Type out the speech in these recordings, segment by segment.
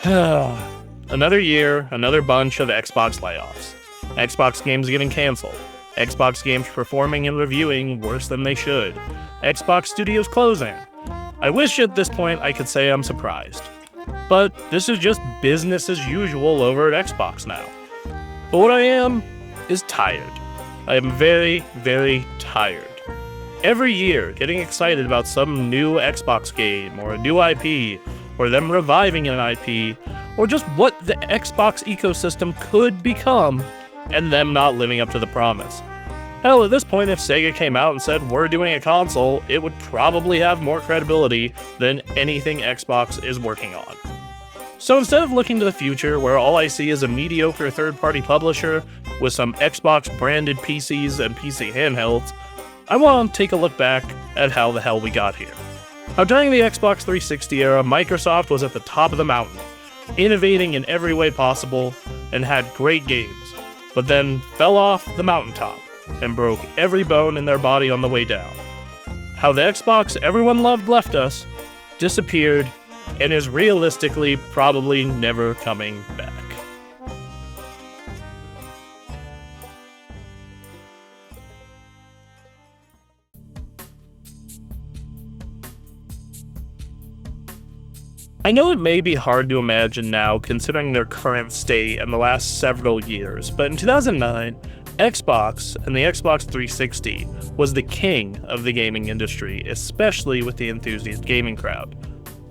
Another year, another bunch of Xbox layoffs. Xbox games getting canceled. Xbox games performing and reviewing worse than they should. Xbox studios closing. I wish at this point I could say I'm surprised. But this is just business as usual over at Xbox now. But what I am is tired. I am very, very tired. Every year, getting excited about some new Xbox game, or a new IP, or them reviving an IP, or just what the Xbox ecosystem could become, and them not living up to the promise. Hell, at this point, if Sega came out and said, we're doing a console, it would probably have more credibility than anything Xbox is working on. So instead of looking to the future, where all I see is a mediocre third-party publisher with some Xbox-branded PCs and PC handhelds, I want to take a look back at how the hell we got here. Now, during the Xbox 360 era, Microsoft was at the top of the mountain, innovating in every way possible, and had great games, but then fell off the mountaintop and broke every bone in their body on the way down. How the Xbox everyone loved left us, disappeared, and is realistically probably never coming back. I know it may be hard to imagine now considering their current state and the last several years, but in 2009, Xbox and the Xbox 360 was the king of the gaming industry, especially with the enthusiast gaming crowd.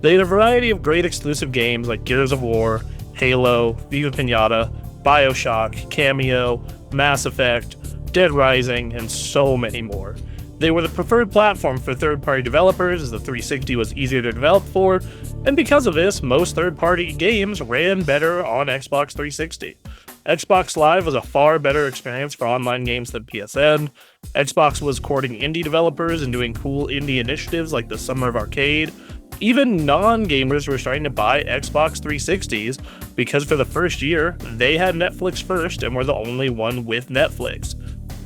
They had a variety of great exclusive games like Gears of War, Halo, Viva Pinata, BioShock, Cameo, Mass Effect, Dead Rising, and so many more. They were the preferred platform for third-party developers, as the 360 was easier to develop for, and because of this, most third-party games ran better on Xbox 360. Xbox Live was a far better experience for online games than PSN. Xbox was courting indie developers and doing cool indie initiatives like the Summer of Arcade. Even non-gamers were starting to buy Xbox 360s because for the first year, they had Netflix first and were the only one with Netflix.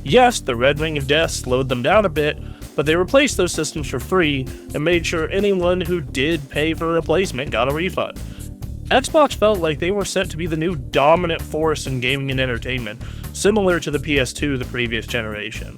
Yes, the Red Ring of Death slowed them down a bit, but they replaced those systems for free and made sure anyone who did pay for a replacement got a refund. Xbox felt like they were set to be the new dominant force in gaming and entertainment, similar to the PS2 the previous generation.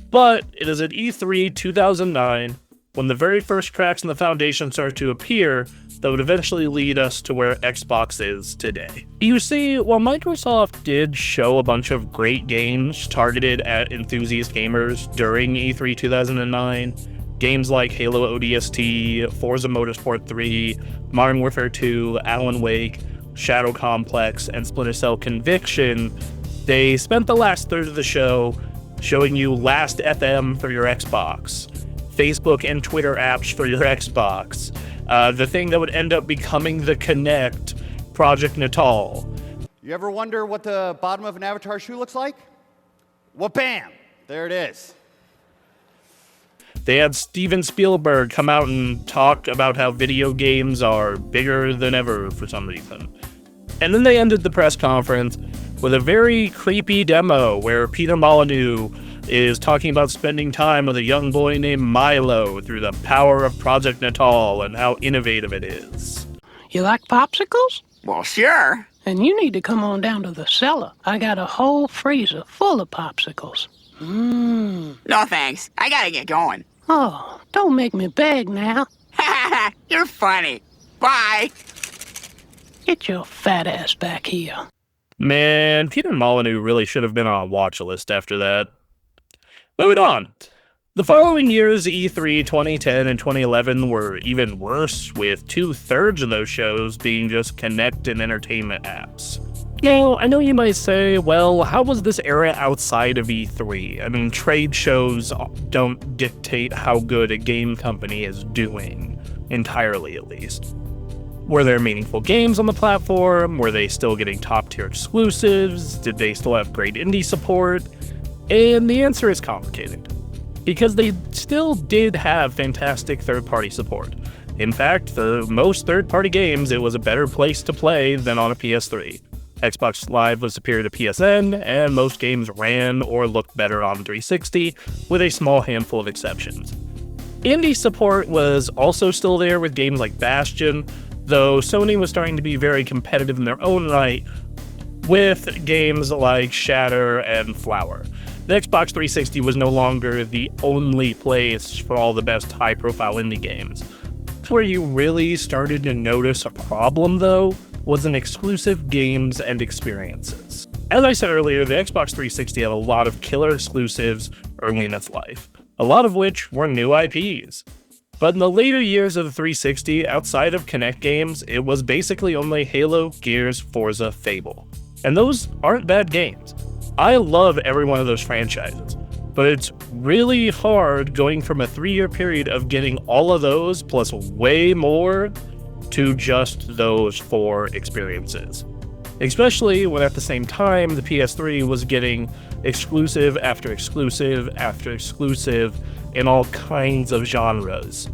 But it is at E3 2009, when the very first cracks in the foundation start to appear, that would eventually lead us to where Xbox is today. You see, while Microsoft did show a bunch of great games targeted at enthusiast gamers during E3 2009, games like Halo ODST, Forza Motorsport 3, Modern Warfare 2, Alan Wake, Shadow Complex, and Splinter Cell Conviction, they spent the last third of the show showing you Last FM for your Xbox, Facebook and Twitter apps for your Xbox, the thing that would end up becoming the Kinect, Project Natal. You ever wonder what the bottom of an Avatar shoe looks like? Well, bam! There it is. They had Steven Spielberg come out and talk about how video games are bigger than ever for some reason. And then they ended the press conference with a very creepy demo where Peter Molyneux is talking about spending time with a young boy named Milo through the power of Project Natal and how innovative it is. You like popsicles? Well, sure. And you need to come on down to the cellar. I got a whole freezer full of popsicles. No thanks. I gotta get going. Oh, don't make me beg now. You're funny. Bye. Get your fat ass back here. Man, Peter Molyneux really should have been on a watch list after that. Moving on. The following years, E3 2010 and 2011 were even worse, with 2/3 of those shows being just Kinect and entertainment apps. Now, I know you might say, well, how was this era outside of E3? I mean, trade shows don't dictate how good a game company is doing, entirely at least. Were there meaningful games on the platform? Were they still getting top-tier exclusives? Did they still have great indie support? And the answer is complicated, because they still did have fantastic third-party support. In fact, for most third-party games, it was a better place to play than on a PS3. Xbox Live was superior to PSN, and most games ran or looked better on 360, with a small handful of exceptions. Indie support was also still there with games like Bastion, though Sony was starting to be very competitive in their own right with games like Shatter and Flower. The Xbox 360 was no longer the only place for all the best high-profile indie games. Where you really started to notice a problem, though, was in exclusive games and experiences. As I said earlier, the Xbox 360 had a lot of killer exclusives early in its life, a lot of which were new IPs. But in the later years of the 360, outside of Kinect games, it was basically only Halo, Gears, Forza, Fable. And those aren't bad games. I love every one of those franchises, but it's really hard going from a 3-year period of getting all of those plus way more to just those 4 experiences. Especially when at the same time the PS3 was getting exclusive after exclusive after exclusive in all kinds of genres.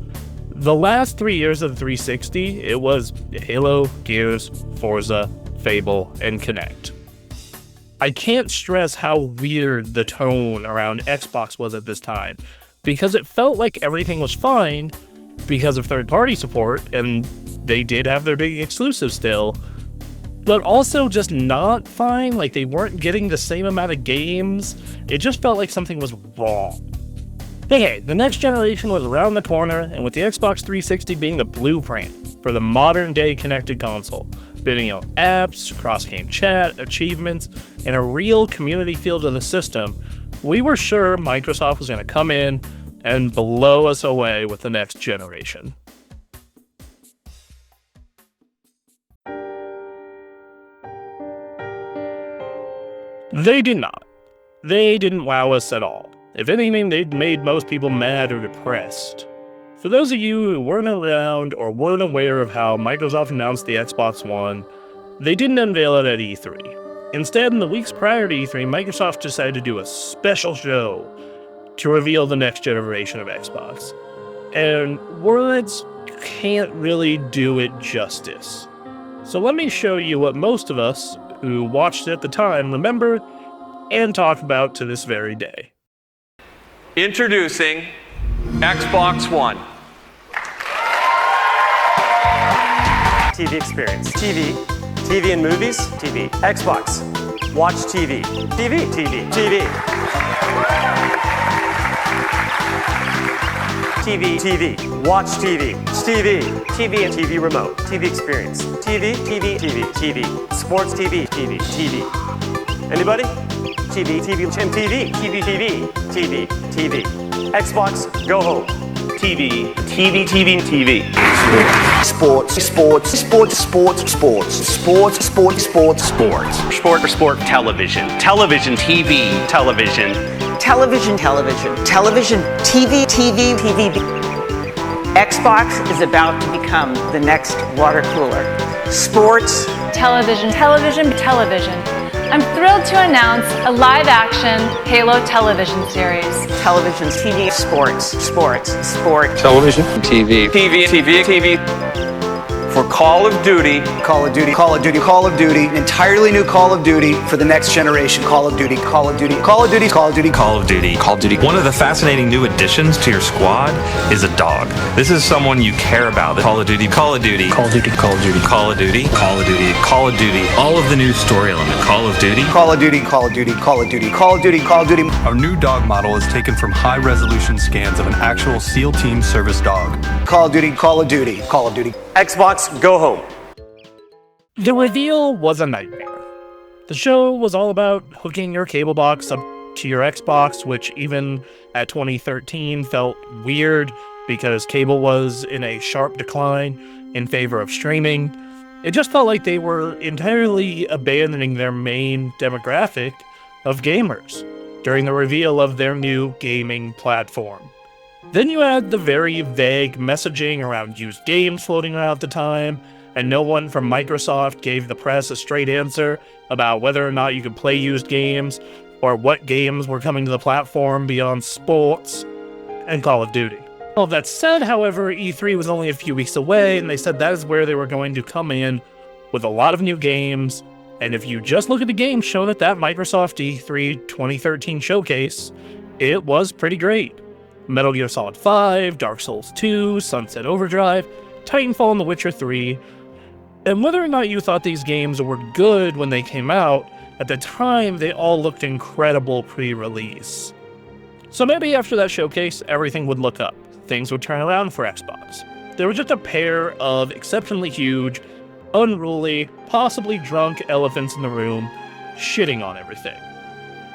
The last 3 years of the 360, it was Halo, Gears, Forza, Fable, and Kinect. I can't stress how weird the tone around Xbox was at this time, because it felt like everything was fine because of third-party support, and they did have their big exclusives still, but also just not fine, like they weren't getting the same amount of games. It just felt like something was wrong. Hey, the next generation was around the corner, and with the Xbox 360 being the blueprint for the modern-day connected console, video apps, cross-game chat, achievements, and a real community feel to the system, we were sure Microsoft was going to come in and blow us away with the next generation. They did not. They didn't wow us at all. If anything, they'd made most people mad or depressed. For those of you who weren't around or weren't aware of how Microsoft announced the Xbox One, they didn't unveil it at E3. Instead, in the weeks prior to E3, Microsoft decided to do a special show to reveal the next generation of Xbox. And words can't really do it justice. So let me show you what most of us who watched it at the time remember and talk about to this very day. Introducing Xbox One. TV experience. TV. TV and movies. TV. Xbox. Watch TV. TV. TV. TV. TV. TV. Watch TV. TV. TV and TV remote. TV experience. TV. TV. TV. TV. Sports TV. TV. TV. Anybody? TV. TV. TV. TV. TV. TV. TV. Xbox. Go home. TV. TV. TV. TV. Sports, sports, sports, sports, sports, sports, sports, sports, sports. Sport, television, television, TV, television. Television, television, television, TV, TV, TV. Xbox is about to become the next water cooler. Sports. Television, television, television. I'm thrilled to announce a live-action Halo television series. Television, TV, sports, sports, sport. Television, TV. TV, TV, TV. For Call of Duty. Call of Duty, Call of Duty, Call of Duty, an entirely new Call of Duty for the next generation. Call of Duty, Call of Duty, Call of Duty, Call of Duty, Call of Duty, Call of Duty. One of the fascinating new additions to your squad is a dog. This is someone you care about. Call of Duty, Call of Duty, Call of Duty, Call of Duty, Call of Duty, Call of Duty, Call of Duty. All of the new story element. Call of Duty, Call of Duty, Call of Duty, Call of Duty, Call of Duty, Call of Duty. Our new dog model is taken from high-resolution scans of an actual SEAL Team service dog. Call of Duty, Call of Duty, Call of Duty. Xbox, go home. The reveal was a nightmare. The show was all about hooking your cable box up to your Xbox, which even at 2013 felt weird because cable was in a sharp decline in favor of streaming. It just felt like they were entirely abandoning their main demographic of gamers during the reveal of their new gaming platform. Then you had the very vague messaging around used games floating around at the time, and no one from Microsoft gave the press a straight answer about whether or not you could play used games, or what games were coming to the platform beyond sports and Call of Duty. All that said, however, E3 was only a few weeks away, and they said that is where they were going to come in with a lot of new games, and if you just look at the games shown at that Microsoft E3 2013 showcase, it was pretty great. Metal Gear Solid 5, Dark Souls 2, Sunset Overdrive, Titanfall and The Witcher 3, And whether or not you thought these games were good when they came out, at the time they all looked incredible pre-release. So maybe after that showcase, everything would look up. Things would turn around for Xbox. There was just a pair of exceptionally huge, unruly, possibly drunk elephants in the room, shitting on everything.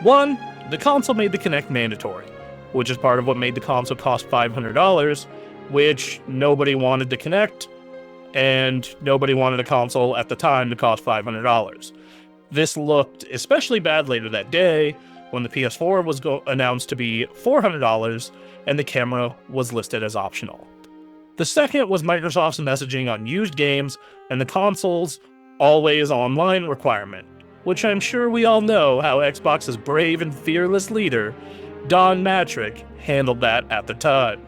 One, the console made the Kinect mandatory, which is part of what made the console cost $500, which nobody wanted the Kinect, and nobody wanted a console at the time to cost $500. This looked especially bad later that day when the PS4 was announced to be $400 and the camera was listed as optional. The second was Microsoft's messaging on used games and the console's always online requirement, which I'm sure we all know how Xbox's brave and fearless leader, Don Matrick, handled that at the time.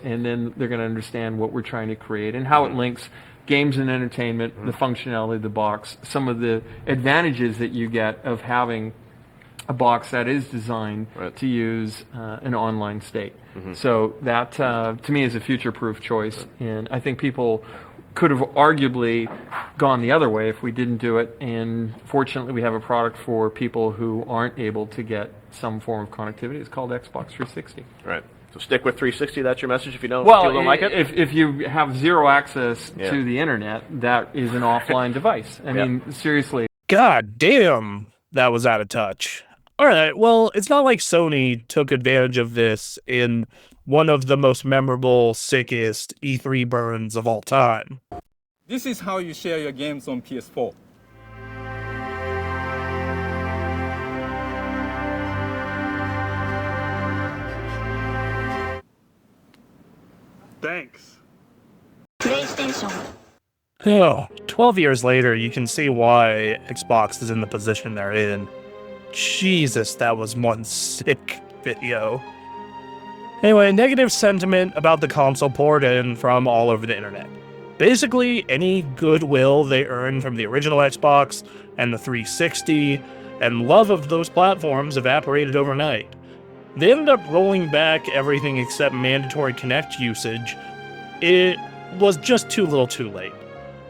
And then they're going to understand what we're trying to create and how it links games and entertainment, the functionality of the box, some of the advantages that you get of having a box that is designed to use an online state. So that, to me, is a future-proof choice. And I think people could have arguably gone the other way if we didn't do it. And fortunately, we have a product for people who aren't able to get some form of connectivity. It's called Xbox 360. Right. So stick with 360. That's your message if you don't, don't like it? If you have zero access to the internet, that is an offline device. I mean, seriously. God damn, that was out of touch. All right, well, it's not like Sony took advantage of this in one of the most memorable, sickest E3 burns of all time. This is how you share your games on PS4. Thanks. PlayStation. Oh, 12 years later, you can see why Xbox is in the position they're in. Jesus, that was one sick video. Anyway, negative sentiment about the console poured in from all over the internet. Basically, any goodwill they earned from the original Xbox and the 360 and love of those platforms evaporated overnight. They ended up rolling back everything except mandatory Kinect usage. It was just too little too late.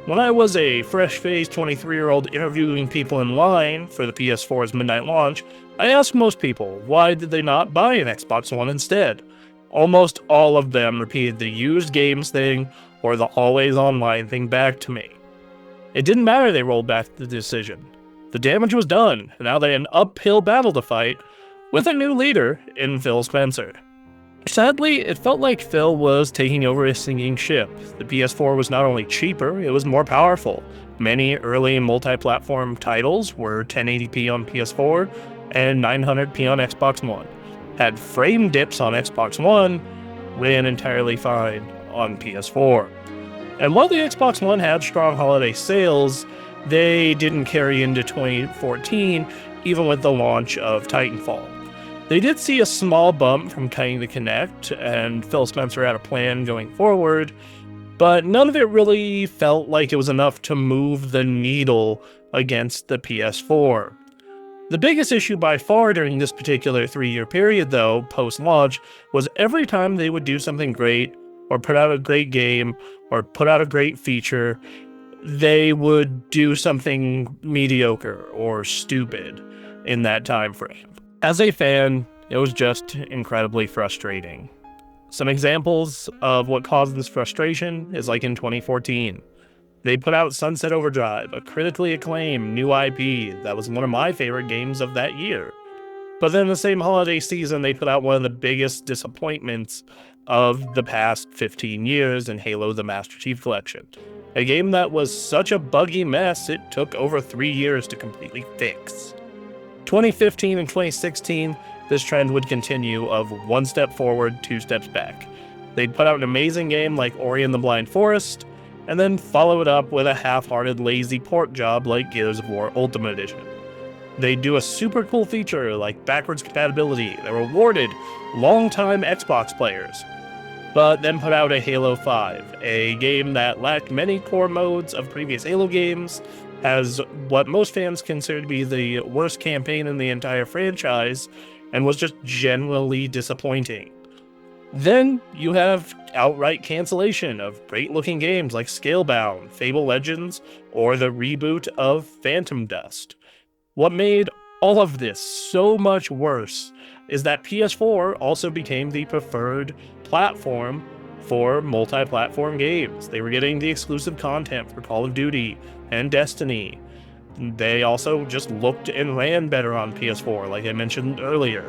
When I was a fresh-faced 23-year-old interviewing people in line for the PS4's midnight launch, I asked most people why did they not buy an Xbox One instead. Almost all of them repeated the used games thing or the always online thing back to me. It didn't matter they rolled back the decision. The damage was done, and now they had an uphill battle to fight with a new leader in Phil Spencer. Sadly, it felt like Phil was taking over a sinking ship. The PS4 was not only cheaper, it was more powerful. Many early multi-platform titles were 1080p on PS4 and 900p on Xbox One. Had frame dips on Xbox One, ran entirely fine on PS4. And while the Xbox One had strong holiday sales, they didn't carry into 2014, even with the launch of Titanfall. They did see a small bump from cutting the Kinect, and Phil Spencer had a plan going forward, but none of it really felt like it was enough to move the needle against the PS4. The biggest issue by far during this particular 3-year period, though, post-launch, was every time they would do something great, or put out a great game, or put out a great feature, they would do something mediocre or stupid in that time frame. As a fan, it was just incredibly frustrating. Some examples of what caused this frustration is like in 2014. They put out Sunset Overdrive, a critically acclaimed new IP that was one of my favorite games of that year. But then the same holiday season, they put out one of the biggest disappointments of the past 15 years in Halo the Master Chief Collection. A game that was such a buggy mess, it took over 3 years to completely fix. 2015 and 2016, this trend would continue of one step forward, 2 steps back. They'd put out an amazing game like Ori and the Blind Forest, and then follow it up with a half-hearted lazy port job like Gears of War Ultimate Edition. They'd do a super cool feature like backwards compatibility that rewarded longtime Xbox players, but then put out a Halo 5, a game that lacked many core modes of previous Halo games, has what most fans consider to be the worst campaign in the entire franchise, and was just generally disappointing. Then you have outright cancellation of great-looking games like Scalebound, Fable Legends, or the reboot of Phantom Dust. What made all of this so much worse is that PS4 also became the preferred platform for multi-platform games. They were getting the exclusive content for Call of Duty and Destiny. They also just looked and ran better on PS4, like I mentioned earlier,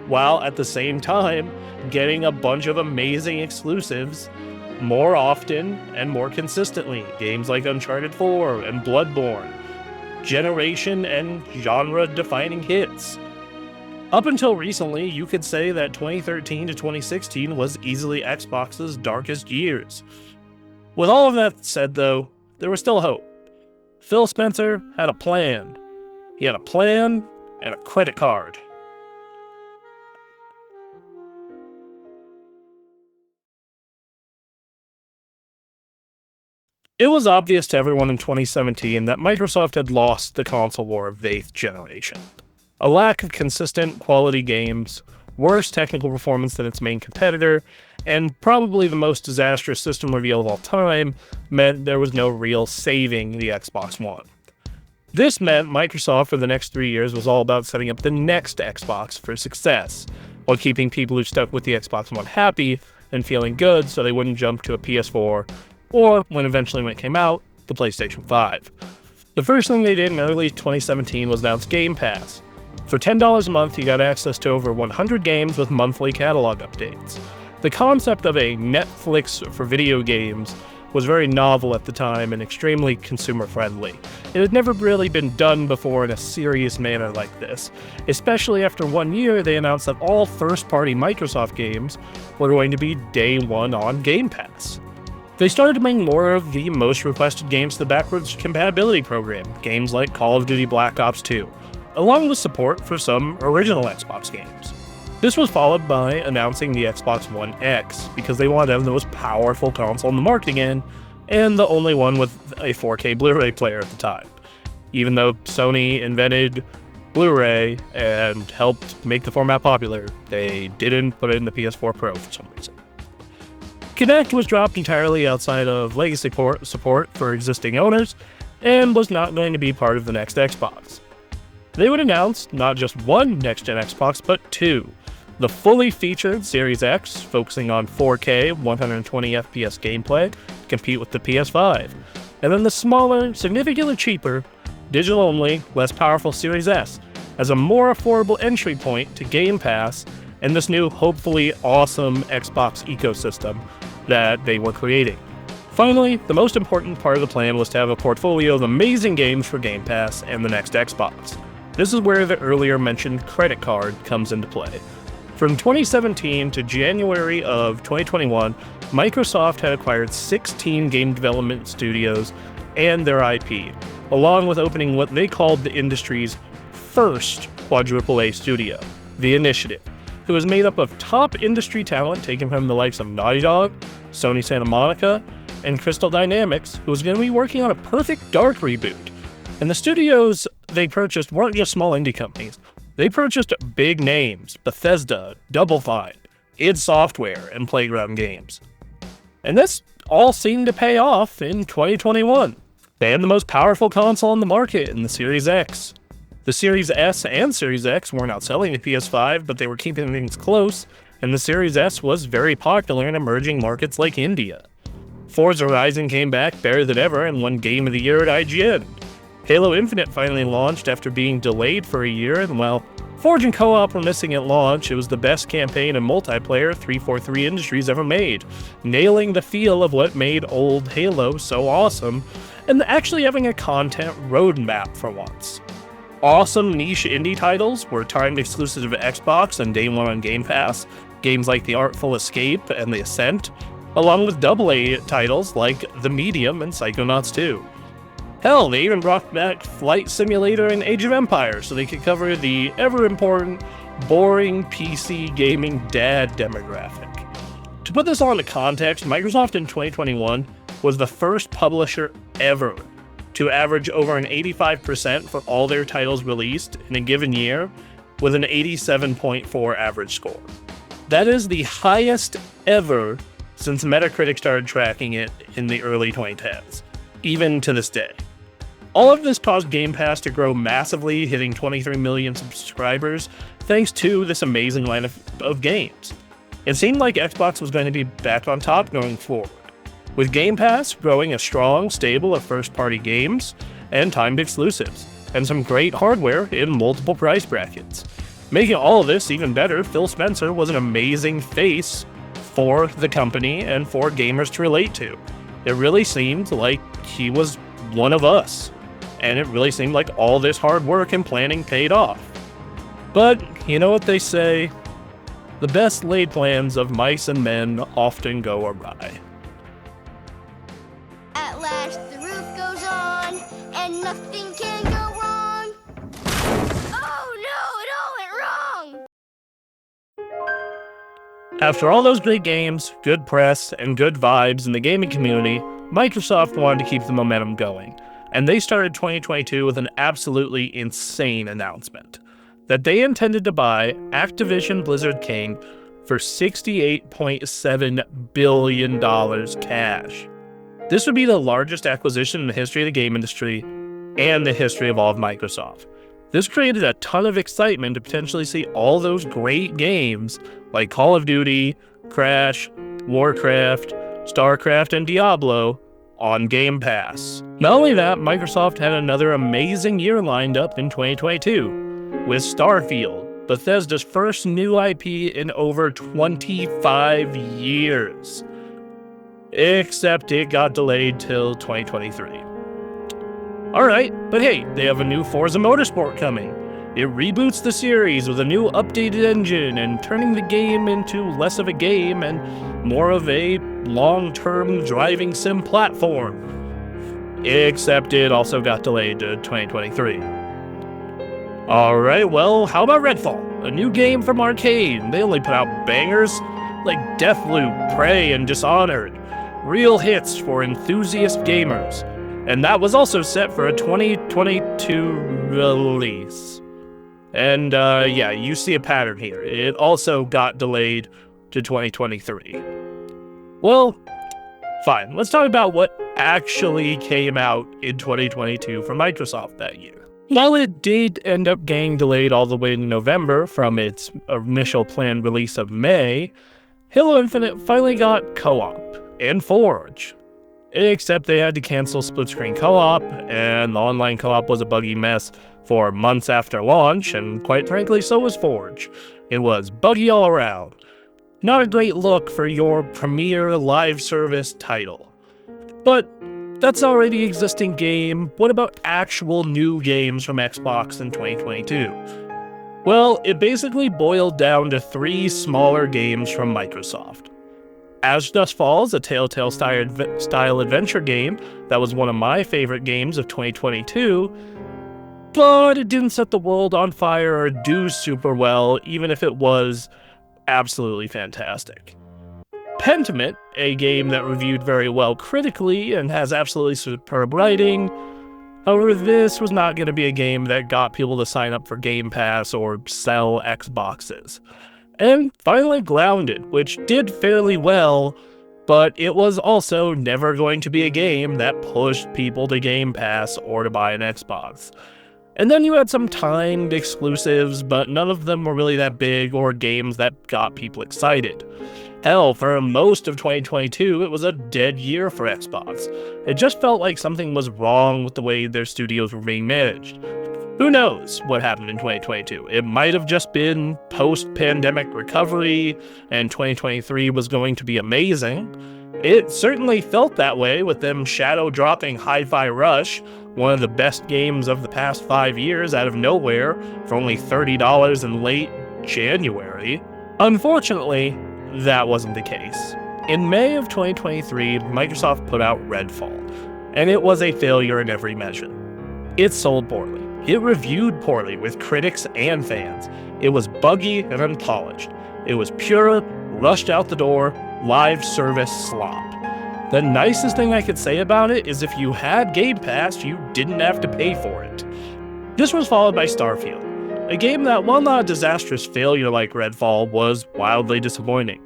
while at the same time getting a bunch of amazing exclusives more often and more consistently. Games like Uncharted 4 and Bloodborne, generation and genre-defining hits. Up until recently, you could say that 2013 to 2016 was easily Xbox's darkest years. With all of that said, though, there was still hope. Phil Spencer had a plan. He had a plan and a credit card. It was obvious to everyone in 2017 that Microsoft had lost the console war of the 8th generation. A lack of consistent quality games, worse technical performance than its main competitor, and probably the most disastrous system reveal of all time meant there was no real saving the Xbox One. This meant Microsoft for the next 3 years was all about setting up the next Xbox for success, while keeping people who stuck with the Xbox One happy and feeling good so they wouldn't jump to a PS4 or, when it came out, the PlayStation 5. The first thing they did in early 2017 was announce Game Pass. For $10 a month, you got access to over 100 games with monthly catalog updates. The concept of a Netflix for video games was very novel at the time and extremely consumer-friendly. It had never really been done before in a serious manner like this, especially after 1 year they announced that all first-party Microsoft games were going to be day one on Game Pass. They started to bring more of the most requested games to the backwards compatibility program, games like Call of Duty Black Ops 2, along with support for some original Xbox games. This was followed by announcing the Xbox One X, because they wanted to have the most powerful console in the market again, and the only one with a 4K Blu-ray player at the time. Even though Sony invented Blu-ray and helped make the format popular, they didn't put it in the PS4 Pro for some reason. Kinect was dropped entirely outside of legacy support for existing owners, and was not going to be part of the next Xbox. They would announce not just one next-gen Xbox, but two. The fully featured Series X, focusing on 4K 120 FPS gameplay, to compete with the PS5. And then the smaller, significantly cheaper, digital-only, less powerful Series S, as a more affordable entry point to Game Pass and this new, hopefully awesome Xbox ecosystem that they were creating. Finally, the most important part of the plan was to have a portfolio of amazing games for Game Pass and the next Xbox. This is where the earlier mentioned credit card comes into play. From 2017 to January of 2021, Microsoft had acquired 16 game development studios and their IP, along with opening what they called the industry's first quadruple A studio, The Initiative, who was made up of top industry talent taken from the likes of Naughty Dog, Sony Santa Monica, and Crystal Dynamics, who was going to be working on a Perfect Dark reboot. And the studios they purchased weren't just small indie companies. They purchased big names: Bethesda, Double Fine, id Software, and Playground Games. And this all seemed to pay off in 2021. They had the most powerful console on the market in the Series X. The Series S and Series X weren't outselling the PS5, but they were keeping things close, and the Series S was very popular in emerging markets like India. Forza Horizon came back better than ever and won Game of the Year at IGN. Halo Infinite finally launched after being delayed for a year, and while Forge and Co-op were missing at launch, it was the best campaign in multiplayer 343 Industries ever made, nailing the feel of what made old Halo so awesome, and actually having a content roadmap for once. Awesome niche indie titles were timed exclusive to Xbox and day one on Game Pass, games like The Artful Escape and The Ascent, along with AA titles like The Medium and Psychonauts 2. Hell, they even brought back Flight Simulator and Age of Empires so they could cover the ever-important, boring PC gaming dad demographic. To put this all into context, Microsoft in 2021 was the first publisher ever to average over an 85% for all their titles released in a given year, with an 87.4 average score. That is the highest ever since Metacritic started tracking it in the early 2010s, even to this day. All of this caused Game Pass to grow massively, hitting 23 million subscribers, thanks to this amazing line of games. It seemed like Xbox was going to be back on top going forward, with Game Pass growing a strong stable of first-party games and timed exclusives, and some great hardware in multiple price brackets. Making all of this even better, Phil Spencer was an amazing face for the company and for gamers to relate to. It really seemed like he was one of us, and it really seemed like all this hard work and planning paid off. But you know what they say, the best laid plans of mice and men often go awry. At last the roof goes on, and nothing can go wrong. Oh no, it all went wrong! After all those big games, good press, and good vibes in the gaming community, Microsoft wanted to keep the momentum going, and they started 2022 with an absolutely insane announcement that they intended to buy Activision Blizzard King for $68.7 billion cash. This would be the largest acquisition in the history of the game industry and the history of all of Microsoft. This created a ton of excitement to potentially see all those great games like Call of Duty, Crash, Warcraft, StarCraft, and Diablo on Game Pass. Not only that, Microsoft had another amazing year lined up in 2022 with Starfield, Bethesda's first new IP in over 25 years. Except it got delayed till 2023. Alright, but hey, they have a new Forza Motorsport coming. It reboots the series with a new updated engine and turning the game into less of a game and more of a long-term driving sim platform. Except it also got delayed to 2023. Alright, well, how about Redfall? A new game from Arcade. They only put out bangers like Deathloop, Prey, and Dishonored. Real hits for enthusiast gamers. And that was also set for a 2022 release. And yeah, you see a pattern here. It also got delayed to 2023. Well, fine. Let's talk about what actually came out in 2022 for Microsoft that year. While it did end up getting delayed all the way to November from its initial planned release of May, Halo Infinite finally got co-op and Forge. Except they had to cancel split-screen co-op, and the online co-op was a buggy mess for months after launch, and quite frankly, so was Forge. It was buggy all around. Not a great look for your premier live service title. But that's already an existing game. What about actual new games from Xbox in 2022? Well, it basically boiled down to 3 smaller games from Microsoft. As Dusk Falls, a Telltale-style adventure game that was one of my favorite games of 2022, but it didn't set the world on fire or do super well, even if it was absolutely fantastic. Pentiment, a game that reviewed very well critically and has absolutely superb writing. However, this was not going to be a game that got people to sign up for Game Pass or sell Xboxes. And finally, Grounded, which did fairly well, but it was also never going to be a game that pushed people to Game Pass or to buy an Xbox. And then you had some timed exclusives, but none of them were really that big or games that got people excited. Hell, for most of 2022, it was a dead year for Xbox. It just felt like something was wrong with the way their studios were being managed. Who knows what happened in 2022? It might have just been post-pandemic recovery, and 2023 was going to be amazing. It certainly felt that way with them shadow-dropping Hi-Fi Rush, one of the best games of the past 5 years out of nowhere, for only $30 in late January. Unfortunately, that wasn't the case. In May of 2023, Microsoft put out Redfall, and it was a failure in every measure. It sold poorly. It reviewed poorly with critics and fans. It was buggy and unpolished. It was pure, rushed out the door, live service slop. The nicest thing I could say about it is if you had Game Pass, you didn't have to pay for it. This was followed by Starfield, a game that, while not a disastrous failure like Redfall, was wildly disappointing.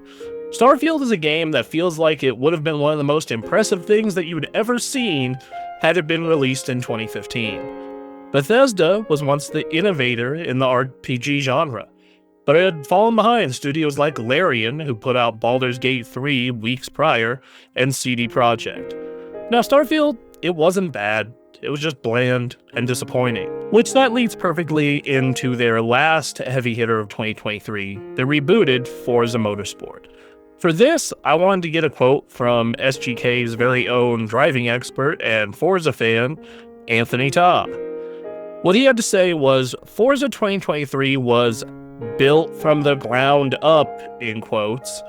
Starfield is a game that feels like it would have been one of the most impressive things that you had ever seen had it been released in 2015. Bethesda was once the innovator in the RPG genre, but it had fallen behind studios like Larian, who put out Baldur's Gate 3 weeks prior, and CD Projekt. Now, Starfield, it wasn't bad. It was just bland and disappointing, which that leads perfectly into their last heavy hitter of 2023, the rebooted Forza Motorsport. For this, I wanted to get a quote from SGK's very own driving expert and Forza fan, Anthony Ta. What he had to say was, Forza 2023 was built from the ground up, in quotes,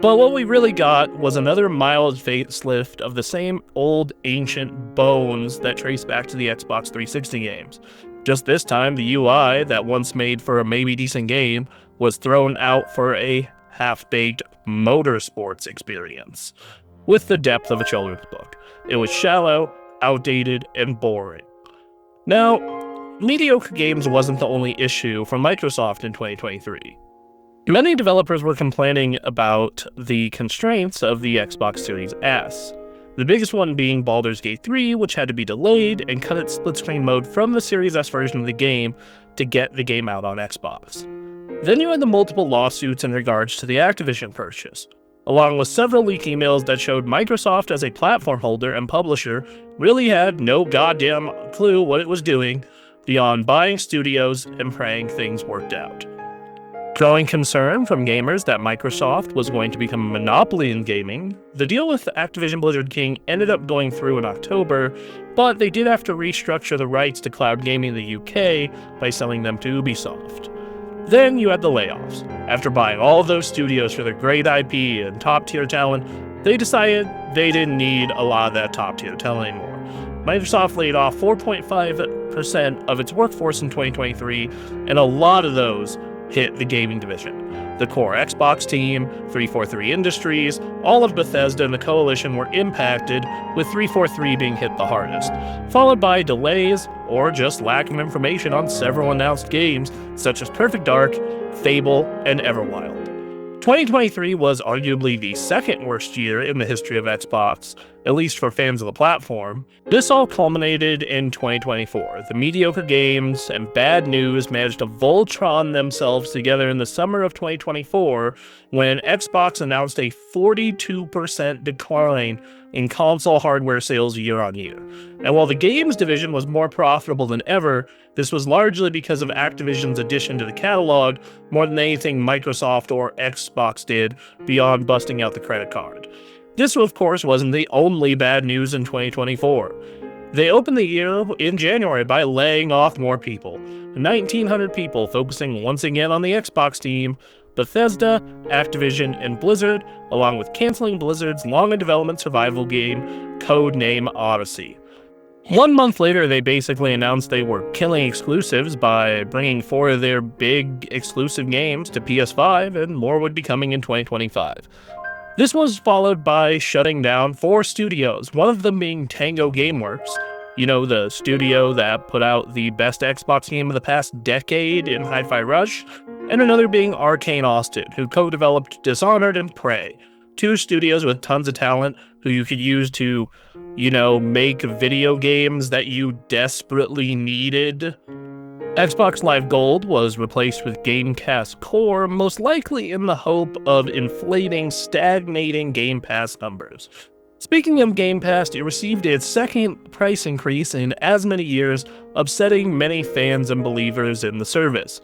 but what we really got was another mild facelift of the same old ancient bones that trace back to the Xbox 360 games. Just this time, the UI that once made for a maybe decent game was thrown out for a half-baked motorsports experience, with the depth of a children's book. It was shallow, outdated, and boring. Now, mediocre games wasn't the only issue for Microsoft in 2023. Many developers were complaining about the constraints of the Xbox Series S, the biggest one being Baldur's Gate 3, which had to be delayed and cut its split-screen mode from the Series S version of the game to get the game out on Xbox. Then you had the multiple lawsuits in regards to the Activision purchase, along with several leak emails that showed Microsoft as a platform holder and publisher really had no goddamn clue what it was doing beyond buying studios and praying things worked out. Growing concern from gamers that Microsoft was going to become a monopoly in gaming, the deal with Activision Blizzard King ended up going through in October, but they did have to restructure the rights to cloud gaming in the UK by selling them to Ubisoft. Then you had the layoffs. After buying all of those studios for their great IP and top-tier talent, they decided they didn't need a lot of that top-tier talent anymore. Microsoft laid off 4.5% of its workforce in 2023, and a lot of those hit the gaming division. The core Xbox team, 343 Industries, all of Bethesda and the Coalition were impacted, with 343 being hit the hardest, followed by delays or just lack of information on several announced games such as Perfect Dark, Fable, and Everwild. 2023 was arguably the second worst year in the history of Xbox, at least for fans of the platform. This all culminated in 2024. The mediocre games and bad news managed to Voltron themselves together in the summer of 2024 when Xbox announced a 42% decline in console hardware sales year on year. And while the games division was more profitable than ever, this was largely because of Activision's addition to the catalog more than anything Microsoft or Xbox did beyond busting out the credit card. This, of course, wasn't the only bad news in 2024. They opened the year in January by laying off more people, 1,900 people, focusing once again on the Xbox team, Bethesda, Activision, and Blizzard, along with canceling Blizzard's long-in-development survival game, codename Odyssey. 1 month later, they basically announced they were killing exclusives by bringing 4 of their big exclusive games to PS5, and more would be coming in 2025. This was followed by shutting down 4 studios, one of them being Tango Gameworks, you know, the studio that put out the best Xbox game of the past decade in Hi-Fi Rush, and another being Arcane Austin, who co-developed Dishonored and Prey, 2 studios with tons of talent who you could use to, you know, make video games that you desperately needed. Xbox Live Gold was replaced with Game Pass Core, most likely in the hope of inflating stagnating Game Pass numbers. Speaking of Game Pass, it received its second price increase in as many years, upsetting many fans and believers in the service.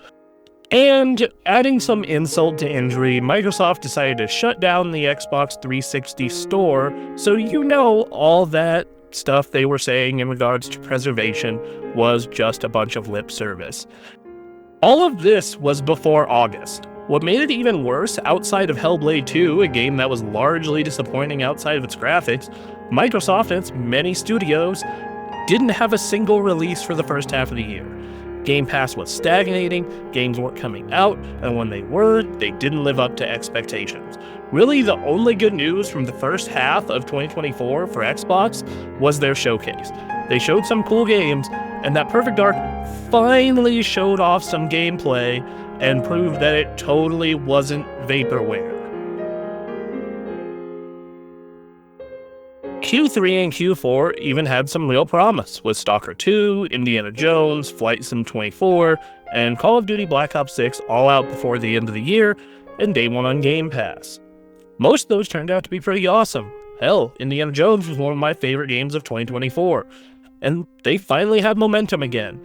And adding some insult to injury, Microsoft decided to shut down the Xbox 360 store, so you know all that stuff they were saying in regards to preservation was just a bunch of lip service. All of this was before August. What made it even worse, outside of Hellblade 2, a game that was largely disappointing outside of its graphics, Microsoft and its many studios didn't have a single release for the first half of the year. Game Pass was stagnating, games weren't coming out, and when they were, they didn't live up to expectations. Really, the only good news from the first half of 2024 for Xbox was their showcase. They showed some cool games, and that Perfect Dark finally showed off some gameplay and proved that it totally wasn't vaporware. Q3 and Q4 even had some real promise, with Stalker 2, Indiana Jones, Flight Sim 24, and Call of Duty Black Ops 6 all out before the end of the year, and day one on Game Pass. Most of those turned out to be pretty awesome. Hell, Indiana Jones was one of my favorite games of 2024, and they finally had momentum again.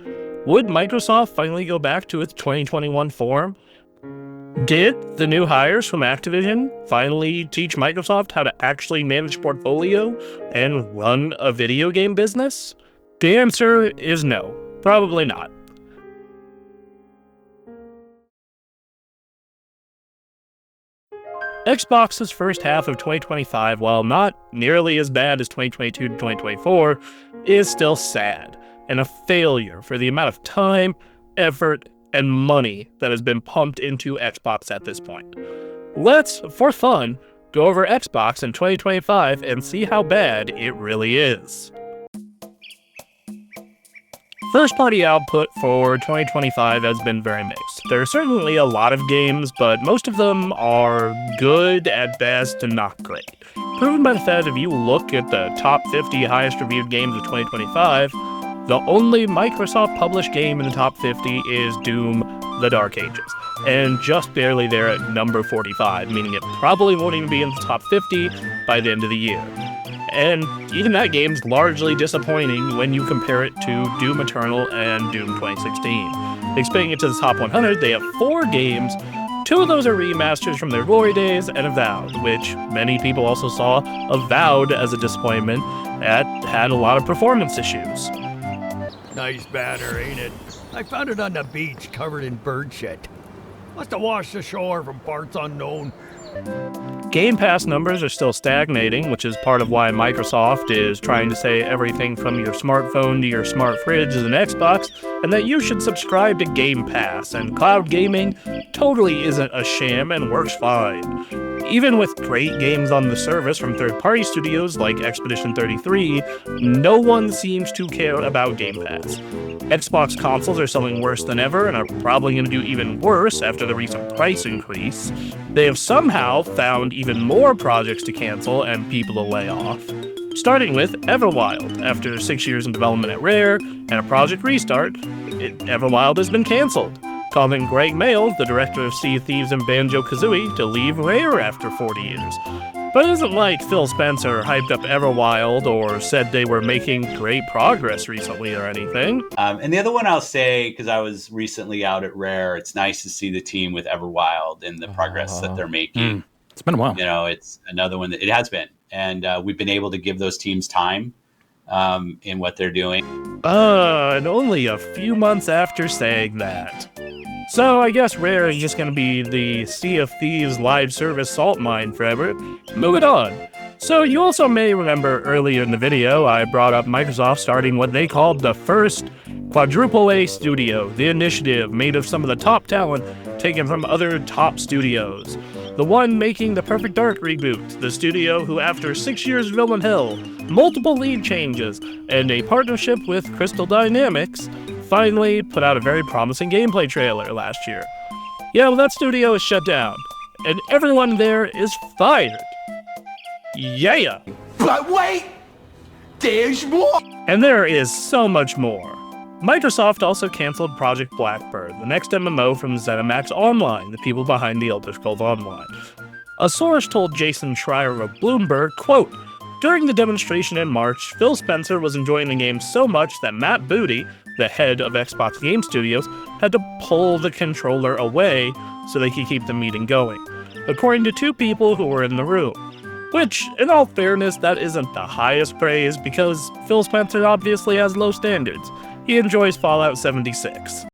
Would Microsoft finally go back to its 2021 form? Did the new hires from Activision finally teach Microsoft how to actually manage portfolio and run a video game business? The answer is no, probably not. Xbox's first half of 2025, while not nearly as bad as 2022 to 2024, is still sad, and a failure for the amount of time, effort, and money that has been pumped into Xbox at this point. Let's, for fun, go over Xbox in 2025 and see how bad it really is. First-party output for 2025 has been very mixed. There are certainly a lot of games, but most of them are good at best and not great. Proven by the fact if you look at the top 50 highest reviewed games of 2025, the only Microsoft-published game in the top 50 is Doom: The Dark Ages, and just barely there at number 45, meaning it probably won't even be in the top 50 by the end of the year. And even that game's largely disappointing when you compare it to Doom Eternal and Doom 2016. Expanding it to the top 100, they have 4 games. 2 of those are remasters from their glory days, and Avowed, which many people also saw Avowed as a disappointment that had a lot of performance issues. Nice banner, ain't it? I found it on the beach, covered in bird shit. Must have washed ashore from parts unknown. Game Pass numbers are still stagnating, which is part of why Microsoft is trying to say everything from your smartphone to your smart fridge is an Xbox, and that you should subscribe to Game Pass, and cloud gaming totally isn't a sham and works fine. Even with great games on the service from third-party studios like Expedition 33, no one seems to care about Game Pass. Xbox consoles are selling worse than ever and are probably going to do even worse after the recent price increase. They have somehow found even more projects to cancel and people to lay off. Starting with Everwild. After 6 years in development at Rare and a project restart, Everwild has been canceled, causing Greg Mayles, the director of Sea of Thieves and Banjo-Kazooie, to leave Rare after 40 years. But it isn't like Phil Spencer hyped up Everwild or said they were making great progress recently or anything. And the other one I'll say, because I was recently out at Rare, it's nice to see the team with Everwild and the progress that they're making. It's been a while. You know, it's another one that it has been. And we've been able to give those teams time in what they're doing. And only a few months after saying that. So I guess Rare is just going to be the Sea of Thieves live service salt mine forever. Moving on. So you also may remember earlier in the video I brought up Microsoft starting what they called the first quadruple A studio, the initiative made of some of the top talent taken from other top studios. The one making the Perfect Dark reboot, the studio who after 6 years of Villain Hill, multiple lead changes, and a partnership with Crystal Dynamics, finally put out a very promising gameplay trailer last year. Yeah, well, that studio is shut down, and everyone there is fired. Yeah. But wait! There's more! And there is so much more. Microsoft also canceled Project Blackbird, the next MMO from ZeniMax Online, the people behind the Elder Scrolls Online. A source told Jason Schreier of Bloomberg, quote, "During the demonstration in March, Phil Spencer was enjoying the game so much that Matt Booty, the head of Xbox Game Studios, had to pull the controller away so they could keep the meeting going, according to 2 people who were in the room. Which, in all fairness, that isn't the highest praise because Phil Spencer obviously has low standards. He enjoys Fallout 76.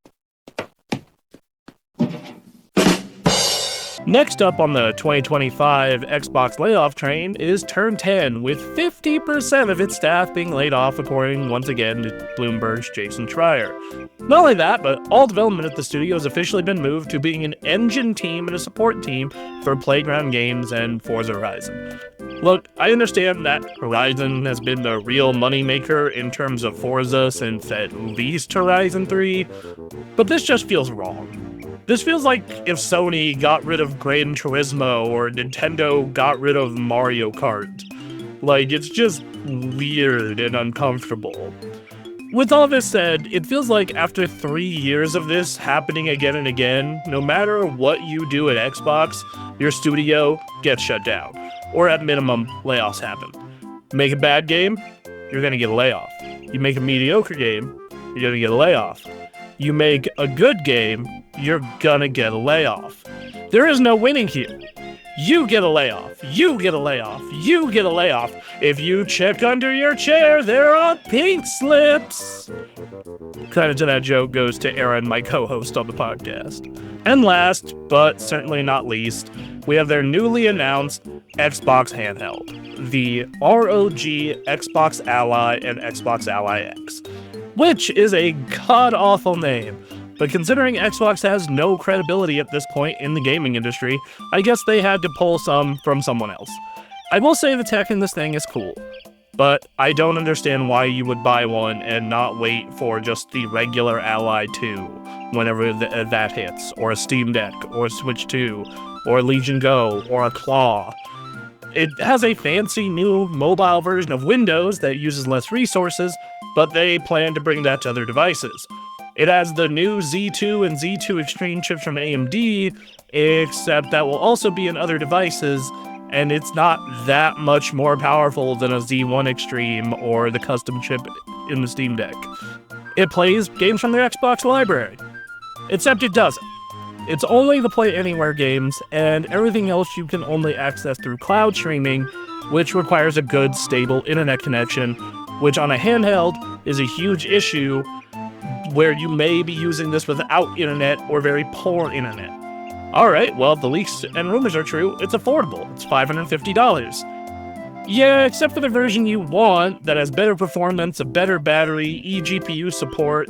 Next up on the 2025 Xbox layoff train is Turn 10, with 50% of its staff being laid off, according once again to Bloomberg's Jason Schreier. Not only that, but all development at the studio has officially been moved to being an engine team and a support team for Playground Games and Forza Horizon. Look, I understand that Horizon has been the real moneymaker in terms of Forza since at least Horizon 3, but this just feels wrong. This feels like if Sony got rid of Gran Turismo or Nintendo got rid of Mario Kart. Like, it's just weird and uncomfortable. With all this said, it feels like after 3 years of this happening again and again, no matter what you do at Xbox, your studio gets shut down. Or at minimum, layoffs happen. Make a bad game, you're gonna get a layoff. You make a mediocre game, you're gonna get a layoff. You make a good game, you're gonna get a layoff. There is no winning here. You get a layoff, you get a layoff, you get a layoff. If you check under your chair, there are pink slips. Credit to that joke goes to Aaron, my co-host on the podcast. And last, but certainly not least, we have their newly announced Xbox Handheld, the ROG Xbox Ally and Xbox Ally X, which is a god-awful name. But considering Xbox has no credibility at this point in the gaming industry, I guess they had to pull some from someone else. I will say the tech in this thing is cool, but I don't understand why you would buy one and not wait for just the regular Ally 2 whenever that hits, or a Steam Deck, or a Switch 2, or a Legion Go, or a Claw. It has a fancy new mobile version of Windows that uses less resources, but they plan to bring that to other devices. It has the new Z2 and Z2 Extreme chips from AMD, except that will also be in other devices, and it's not that much more powerful than a Z1 Extreme or the custom chip in the Steam Deck. It plays games from their Xbox library, except it doesn't. It's only the Play Anywhere games, and everything else you can only access through cloud streaming, which requires a good, stable internet connection, which on a handheld is a huge issue where you may be using this without internet or very poor internet. Alright, well, if the leaks and rumors are true, it's affordable. It's $550. Yeah, except for the version you want that has better performance, a better battery, eGPU support,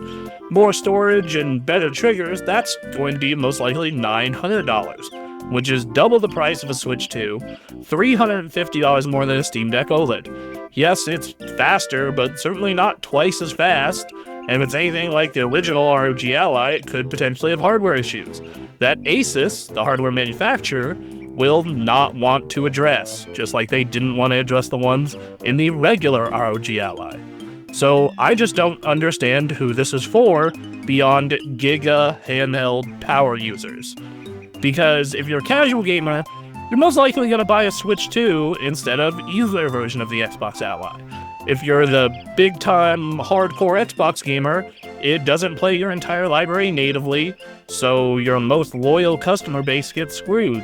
more storage, and better triggers, that's going to be most likely $900, which is double the price of a Switch 2, $350 more than a Steam Deck OLED. Yes, it's faster, but certainly not twice as fast, and if it's anything like the original ROG Ally, it could potentially have hardware issues that Asus, the hardware manufacturer, will not want to address, just like they didn't want to address the ones in the regular ROG Ally. So I just don't understand who this is for beyond giga handheld power users. Because if you're a casual gamer, you're most likely going to buy a Switch 2 instead of either version of the Xbox Ally. If you're the big-time hardcore Xbox gamer, it doesn't play your entire library natively, so your most loyal customer base gets screwed.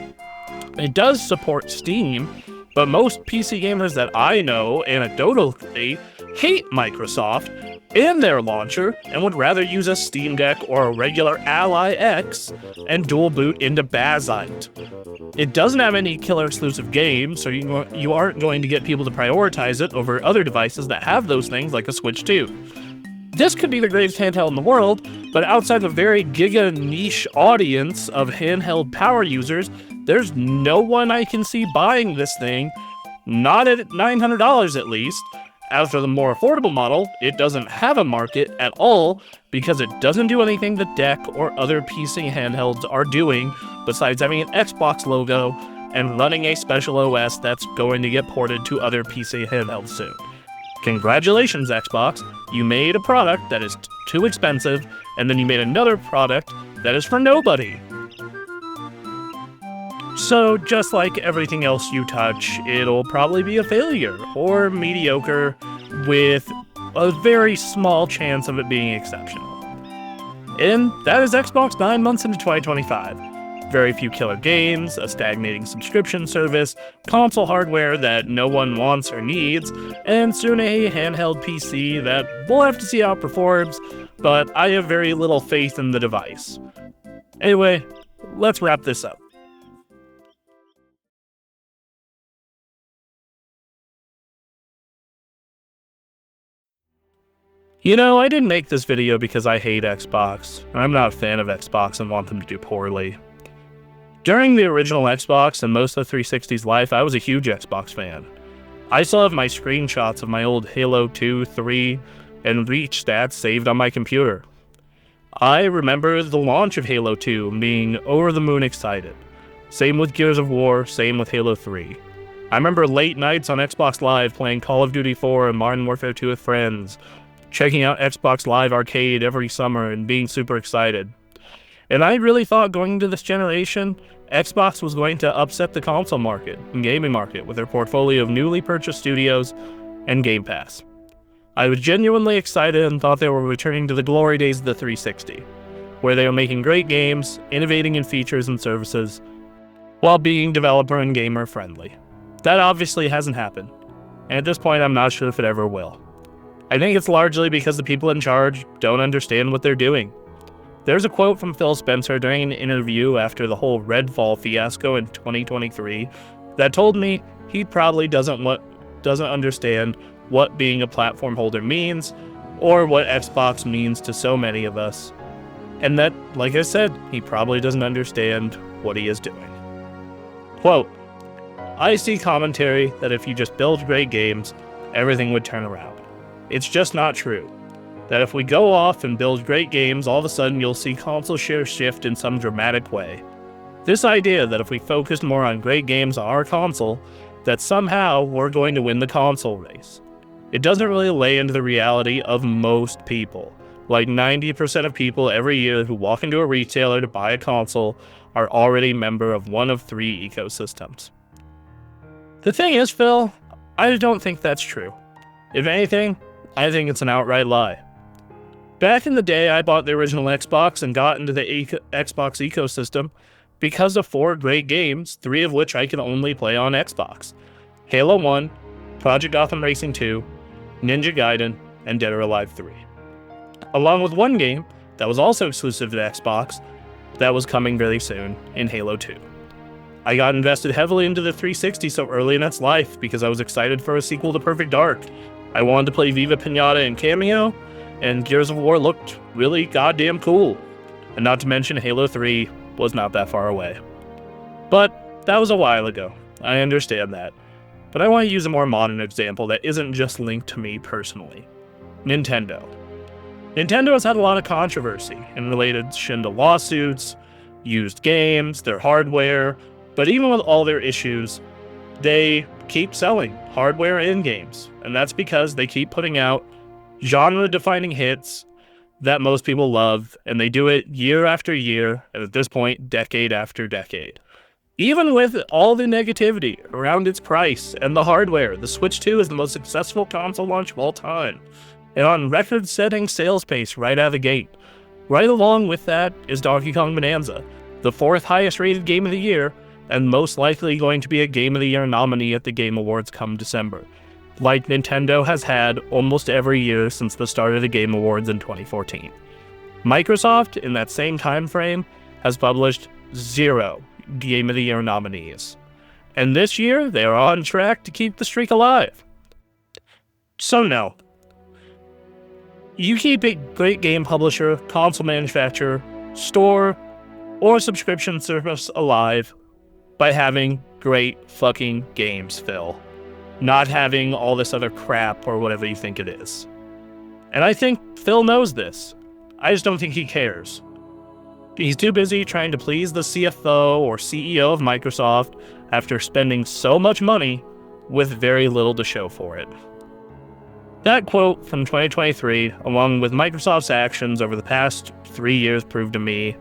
It does support Steam, but most PC gamers that I know, anecdotally, hate Microsoft in their launcher and would rather use a Steam Deck or a regular Ally X and dual boot into Bazite. It doesn't have any killer exclusive games, so you aren't going to get people to prioritize it over other devices that have those things like a Switch 2. This could be the greatest handheld in the world, but outside of a very giga niche audience of handheld power users, there's no one I can see buying this thing, not at $900 at least. As for the more affordable model, it doesn't have a market at all because it doesn't do anything the Deck or other PC handhelds are doing besides having an Xbox logo and running a special OS that's going to get ported to other PC handhelds soon. Congratulations, Xbox. You made a product that is too expensive, and then you made another product that is for nobody. So, just like everything else you touch, it'll probably be a failure, or mediocre, with a very small chance of it being exceptional. And that is Xbox 9 months into 2025. Very few killer games, a stagnating subscription service, console hardware that no one wants or needs, and soon a handheld PC that we'll have to see how it performs, but I have very little faith in the device. Anyway, let's wrap this up. You know, I didn't make this video because I hate Xbox. I'm not a fan of Xbox and want them to do poorly. During the original Xbox and most of the 360's life, I was a huge Xbox fan. I still have my screenshots of my old Halo 2, 3, and Reach stats saved on my computer. I remember the launch of Halo 2 and being over the moon excited. Same with Gears of War, same with Halo 3. I remember late nights on Xbox Live playing Call of Duty 4 and Modern Warfare 2 with friends, checking out Xbox Live Arcade every summer and being super excited. And I really thought going into this generation, Xbox was going to upset the console market and gaming market with their portfolio of newly purchased studios and Game Pass. I was genuinely excited and thought they were returning to the glory days of the 360, where they were making great games, innovating in features and services, while being developer and gamer friendly. That obviously hasn't happened, and at this point I'm not sure if it ever will. I think it's largely because the people in charge don't understand what they're doing. There's a quote from Phil Spencer during an interview after the whole Redfall fiasco in 2023 that told me he probably doesn't understand what being a platform holder means, or what Xbox means to so many of us, and that, like I said, he probably doesn't understand what he is doing. Quote, I see commentary that if you just build great games, everything would turn around. It's just not true. That if we go off and build great games, all of a sudden you'll see console share shift in some dramatic way. This idea that if we focused more on great games on our console, that somehow we're going to win the console race. It doesn't really lay into the reality of most people. Like 90% of people every year who walk into a retailer to buy a console are already a member of one of three ecosystems. The thing is, Phil, I don't think that's true. If anything, I think it's an outright lie. Back in the day, I bought the original Xbox and got into the Xbox ecosystem because of 4 great games, 3 of which I can only play on Xbox. Halo 1, Project Gotham Racing 2, Ninja Gaiden, and Dead or Alive 3. Along with one game that was also exclusive to Xbox that was coming very soon in Halo 2. I got invested heavily into the 360 so early in its life because I was excited for a sequel to Perfect Dark. I wanted to play Viva Pinata and Cameo, and Gears of War looked really goddamn cool. And not to mention Halo 3 was not that far away. But that was a while ago. I understand that. But I want to use a more modern example that isn't just linked to me personally. Nintendo. Nintendo has had a lot of controversy in relation to lawsuits, used games, their hardware, but even with all their issues, they keep selling hardware and games. And that's because they keep putting out genre-defining hits that most people love, and they do it year after year, and at this point, decade after decade. Even with all the negativity around its price and the hardware, the Switch 2 is the most successful console launch of all time, and on record-setting sales pace right out of the gate. Right along with that is Donkey Kong Bonanza, the 4th highest rated game of the year, and most likely going to be a Game of the Year nominee at the Game Awards come December, like Nintendo has had almost every year since the start of the Game Awards in 2014. Microsoft, in that same time frame, has published 0 Game of the Year nominees. And this year, they are on track to keep the streak alive. So no. You keep a great game publisher, console manufacturer, store, or subscription service alive by having great fucking games, Phil. Not having all this other crap or whatever you think it is. And I think Phil knows this. I just don't think he cares. He's too busy trying to please the CFO or CEO of Microsoft after spending so much money with very little to show for it. That quote from 2023, along with Microsoft's actions over the past 3 years, proved to me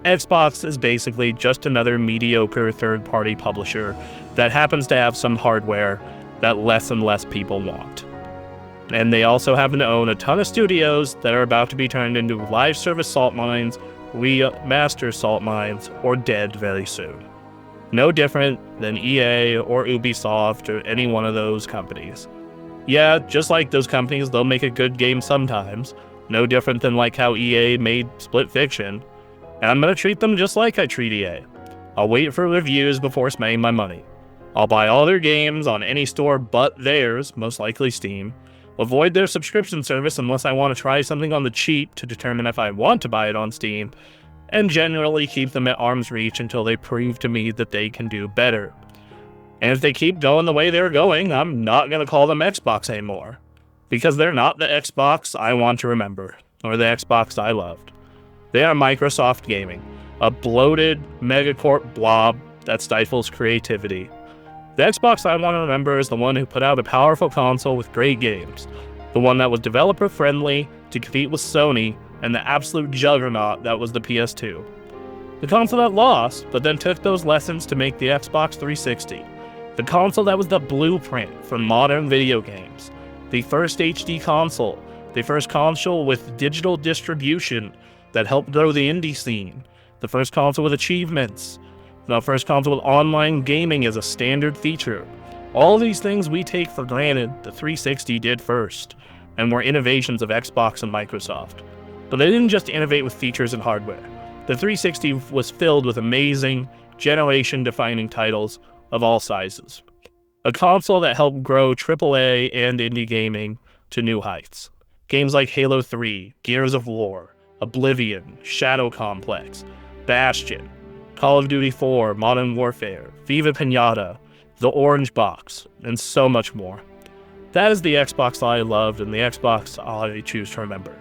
Xbox is basically just another mediocre third-party publisher that happens to have some hardware that less and less people want. And they also happen to own a ton of studios that are about to be turned into live service salt mines, remaster salt mines, or dead very soon. No different than EA or Ubisoft or any one of those companies. Yeah, just like those companies, they'll make a good game sometimes. No different than like how EA made Split Fiction. And I'm going to treat them just like I treat EA. I'll wait for reviews before spending my money. I'll buy all their games on any store but theirs, most likely Steam. Avoid their subscription service unless I want to try something on the cheap to determine if I want to buy it on Steam. and generally keep them at arm's reach until they prove to me that they can do better. And if they keep going the way they're going, I'm not going to call them Xbox anymore, because they're not the Xbox I want to remember, or the Xbox I loved. They are Microsoft Gaming, a bloated megacorp blob that stifles creativity. The Xbox I want to remember is the one who put out a powerful console with great games, the one that was developer-friendly to compete with Sony, and the absolute juggernaut that was the PS2. The console that lost, but then took those lessons to make the Xbox 360. The console that was the blueprint for modern video games. The first HD console. The first console with digital distribution that helped grow the indie scene. The first console with achievements. The first console with online gaming as a standard feature. All these things we take for granted, the 360 did first, and were innovations of Xbox and Microsoft. But they didn't just innovate with features and hardware. The 360 was filled with amazing, generation-defining titles of all sizes. A console that helped grow AAA and indie gaming to new heights. Games like Halo 3, Gears of War, Oblivion, Shadow Complex, Bastion, Call of Duty 4, Modern Warfare, Viva Pinata, The Orange Box, and so much more. That is the Xbox I loved and the Xbox I choose to remember.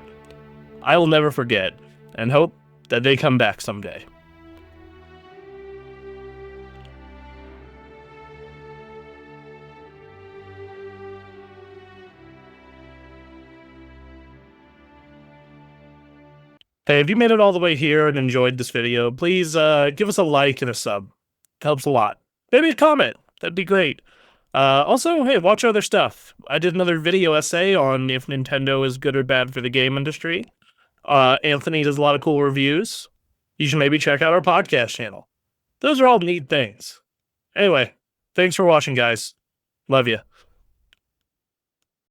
I will never forget, and hope that they come back someday. Hey, if you made it all the way here and enjoyed this video, please give us a like and a sub. It helps a lot. Maybe a comment. That'd be great. Also, hey, watch other stuff. I did another video essay on if Nintendo is good or bad for the game industry. Anthony does a lot of cool reviews. You should maybe check out our podcast channel. Those are all neat things. Anyway, thanks for watching, guys. Love you.